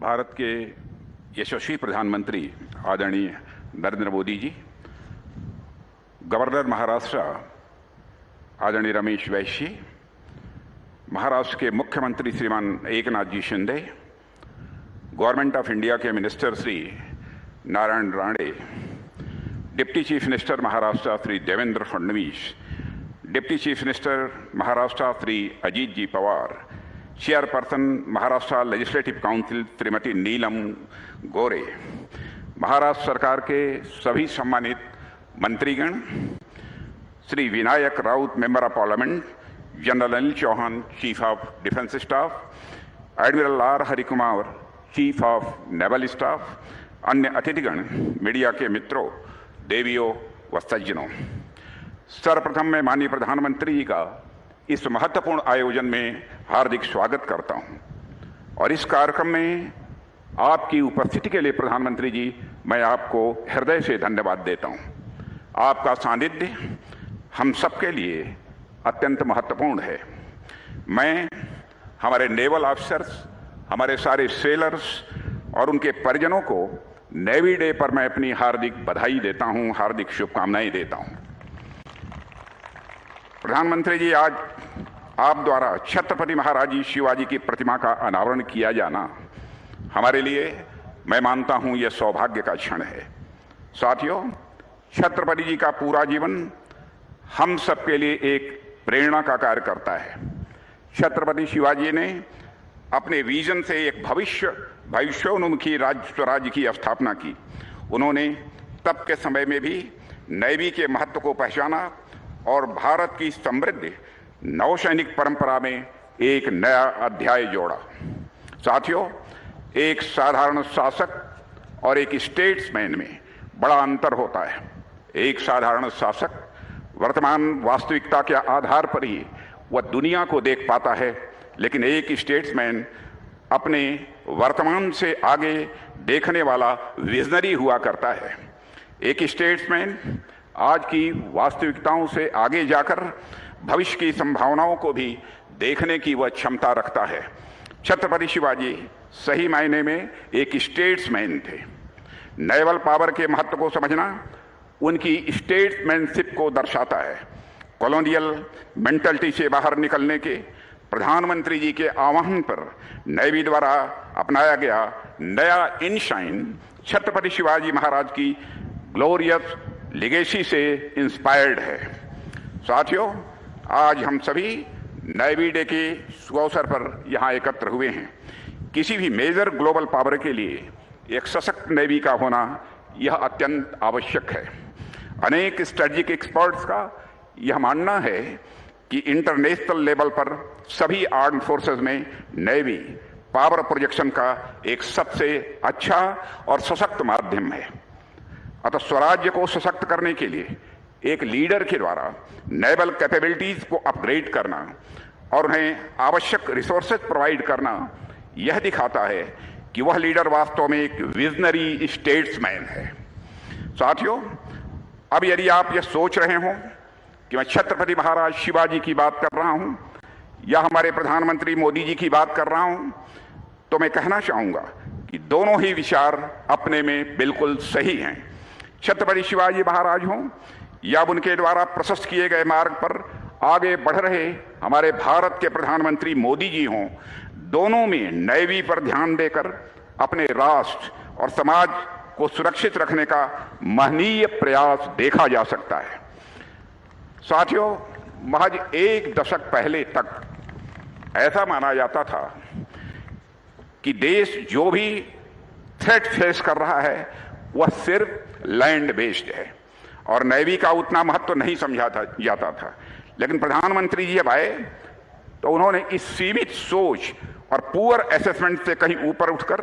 भारत के यशस्वी प्रधानमंत्री आदरणीय नरेंद्र मोदी जी, गवर्नर महाराष्ट्र आदरणीय रमेश बैस जी, महाराष्ट्र के मुख्यमंत्री श्रीमान Eknath ji Shinde, government of India के minister Shri Narayan Rane, deputy chief minister Maharashtra Shri Devendra Fadnavis, deputy chief minister Maharashtra Shri Ajit ji Pawar, chairperson Maharashtra legislative council Shrimati Neelam Gorhe, Maharashtra सरकार के सभी सम्मानित मंत्रीगण, Shri Vinayak Raut member of parliament, general Anil Chauhan chief of defence staff, admiral R Harikumar chief of naval staff, अन्य अतिथिगण, मीडिया के मित्रों, देवियों व सज्जनों, सर्वप्रथम मैं माननीय प्रधानमंत्री जी का इस महत्वपूर्ण आयोजन में हार्दिक स्वागत करता हूं और इस कार्यक्रम में आपकी उपस्थिति के लिए प्रधानमंत्री जी मैं आपको हृदय से धन्यवाद देता हूं। आपका सानिध्य हम सबके लिए अत्यंत महत्वपूर्ण है। मैं हमारे नेवल ऑफिसर्स, हमारे सारे सेलर्स और उनके परिजनों को नेवी डे पर मैं अपनी हार्दिक बधाई देता हूं, हार्दिक शुभकामनाएं देता हूं। प्रधानमंत्री जी, आज आप द्वारा छत्रपति महाराज जी शिवाजी की प्रतिमा का अनावरण किया जाना हमारे लिए, मैं मानता हूं, यह सौभाग्य का क्षण है। साथियों, छत्रपति जी का पूरा जीवन हम सबके लिए एक प्रेरणा का कार्य करता है। छत्रपति शिवाजी ने अपने विजन से एक भविष्योन्मुखी राज्य स्वराज्य की स्थापना की। उन्होंने तब के समय में भी नेवी के महत्व को पहचाना और भारत की समृद्ध नौसैनिक परंपरा में एक नया अध्याय जोड़ा। साथियों, एक साधारण शासक और एक स्टेट्समैन में बड़ा अंतर होता है। एक साधारण शासक वर्तमान वास्तविकता के आधार पर ही वह दुनिया को देख पाता है, लेकिन एक स्टेट्समैन अपने वर्तमान से आगे देखने वाला विजनरी हुआ करता है। एक स्टेट्समैन आज की वास्तविकताओं से आगे जाकर भविष्य की संभावनाओं को भी देखने की वह क्षमता रखता है। छत्रपति शिवाजी सही मायने में एक स्टेट्समैन थे। नेवल पावर के महत्व को समझना उनकी स्टेट्समैनशिप को दर्शाता है। कॉलोनियल मेंटालिटी से बाहर निकलने के प्रधानमंत्री जी के आह्वान पर नेवी द्वारा अपनाया गया नया इनशाइन छत्रपति शिवाजी महाराज की ग्लोरियस लिगेसी से इंस्पायर्ड है। साथियों, आज हम सभी नेवी डे के अवसर पर यहाँ एकत्र हुए हैं। किसी भी मेजर ग्लोबल पावर के लिए एक सशक्त नेवी का होना यह अत्यंत आवश्यक है। अनेक स्ट्रेटेजिक एक्सपर्ट्स का यह मानना है कि इंटरनेशनल लेवल पर सभी आर्म फोर्सेस में नेवी पावर प्रोजेक्शन का एक सबसे अच्छा और सशक्त माध्यम है। अतः स्वराज्य को सशक्त करने के लिए एक लीडर के द्वारा नेवल कैपेबिलिटीज को अपग्रेड करना और उन्हें आवश्यक रिसोर्सेज प्रोवाइड करना यह दिखाता है कि वह लीडर वास्तव में एक विजनरी स्टेट्समैन है। साथियों, अब यदि आप यह सोच रहे हो कि मैं छत्रपति महाराज शिवाजी की बात कर रहा हूं या हमारे प्रधानमंत्री मोदी जी की बात कर रहा हूं, तो मैं कहना चाहूंगा कि दोनों ही विचार अपने में बिल्कुल सही हैं। छत्रपति शिवाजी महाराज हों या उनके द्वारा प्रशस्त किए गए मार्ग पर आगे बढ़ रहे हमारे भारत के प्रधानमंत्री मोदी जी हों, दोनों में नेवी पर ध्यान देकर अपने राष्ट्र और समाज को सुरक्षित रखने का महनीय प्रयास देखा जा सकता है। साथियों, महज एक दशक पहले तक ऐसा माना जाता था कि देश जो भी थ्रेट फेस कर रहा है वह सिर्फ लैंड बेस्ड है और नेवी का उतना महत्व नहीं समझा जाता था। लेकिन प्रधानमंत्री जी जब आए तो उन्होंने इस सीमित सोच और पुअर असेसमेंट से कहीं ऊपर उठकर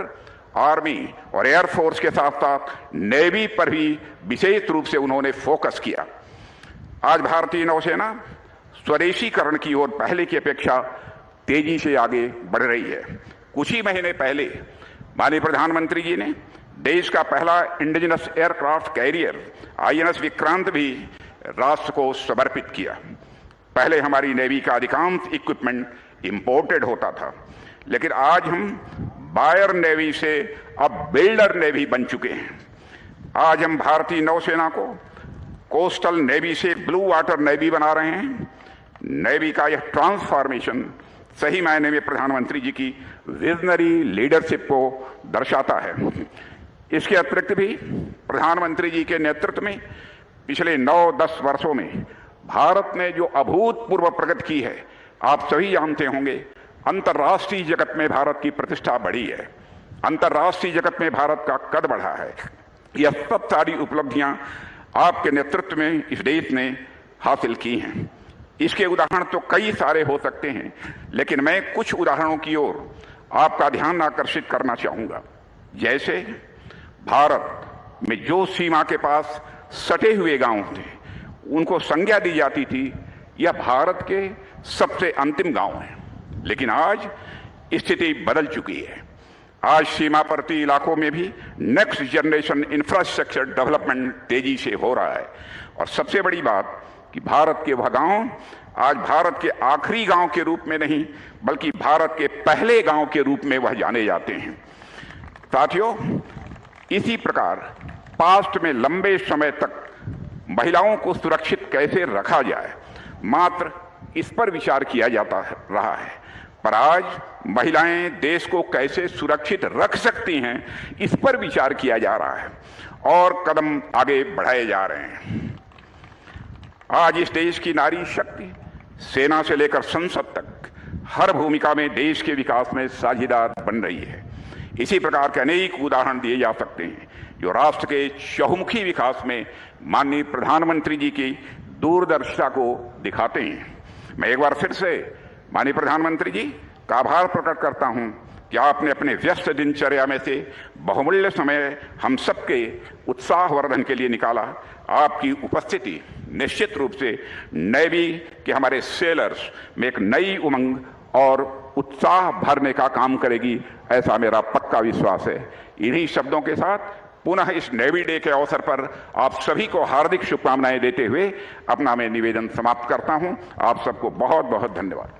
आर्मी और एयरफोर्स के साथ साथ नेवी पर भी विशेष रूप से उन्होंने फोकस किया। आज भारतीय नौसेना स्वदेशीकरण की ओर पहले की अपेक्षा तेजी से आगे बढ़ रही है। कुछ ही महीने पहले माननीय प्रधानमंत्री जी ने देश का पहला indigenous aircraft carrier INS Vikrant भी राष्ट्र को समर्पित किया। पहले हमारी नेवी का अधिकांश इक्विपमेंट इंपोर्टेड होता था, लेकिन आज हम बायर नेवी से अब बिल्डर नेवी बन चुके हैं। आज हम भारतीय नौसेना को कोस्टल नेवी से ब्लू वाटर नेवी बना रहे हैं। नेवी का यह ट्रांसफॉर्मेशन सही मायने में प्रधानमंत्री जी की विजनरी लीडरशिप को दर्शाता है। इसके अतिरिक्त भी प्रधानमंत्री जी के नेतृत्व में पिछले 9-10 वर्षों में भारत ने जो अभूतपूर्व प्रगति की है, आप सभी जानते होंगे। अंतर्राष्ट्रीय जगत में भारत की प्रतिष्ठा बढ़ी है, अंतर्राष्ट्रीय जगत में भारत का कद बढ़ा है। यह सब सारी उपलब्धियां आपके नेतृत्व में इस देश ने हासिल की हैं। इसके उदाहरण तो कई सारे हो सकते हैं, लेकिन मैं कुछ उदाहरणों की ओर आपका ध्यान आकर्षित करना चाहूंगा। जैसे भारत में जो सीमा के पास सटे हुए गांव थे, उनको संज्ञा दी जाती थी यह भारत के सबसे अंतिम गांव हैं, लेकिन आज स्थिति बदल चुकी है। आज सीमावर्ती इलाकों में भी नेक्स्ट जनरेशन इंफ्रास्ट्रक्चर डेवलपमेंट तेजी से हो रहा है। और सबसे बड़ी बात कि भारत के वह गांव आज भारत के आखिरी गांव के रूप में नहीं, बल्कि भारत के पहले गांव के रूप में वह जाने जाते हैं। साथियों, इसी प्रकार पास्ट में लंबे समय तक महिलाओं को सुरक्षित कैसे रखा जाए, मात्र इस पर विचार किया जाता रहा है। पर आज महिलाएं देश को कैसे सुरक्षित रख सकती हैं, इस पर विचार किया जा रहा है और कदम आगे बढ़ाए जा रहे हैं। आज इस देश की नारी शक्ति सेना से लेकर संसद तक हर भूमिका में देश के विकास में साझेदार बन रही है। इसी प्रकार के अनेक उदाहरण दिए जा सकते हैं जो राष्ट्र के चहुमुखी विकास में माननीय प्रधानमंत्री जी की दूरदर्शिता को दिखाते हैं। मैं एक बार फिर से माननीय प्रधानमंत्री जी का आभार प्रकट करता हूं कि आपने अपने व्यस्त दिनचर्या में से बहुमूल्य समय हम सबके उत्साहवर्धन के लिए निकाला। आपकी उपस्थिति निश्चित रूप से नेवी के हमारे सेलर्स में एक नई उमंग और उत्साह भरने का काम करेगी, ऐसा मेरा पक्का विश्वास है। इन्हीं शब्दों के साथ पुनः इस नेवी डे के अवसर पर आप सभी को हार्दिक शुभकामनाएं देते हुए अपना मैं निवेदन समाप्त करता हूं। आप सबको बहुत बहुत धन्यवाद।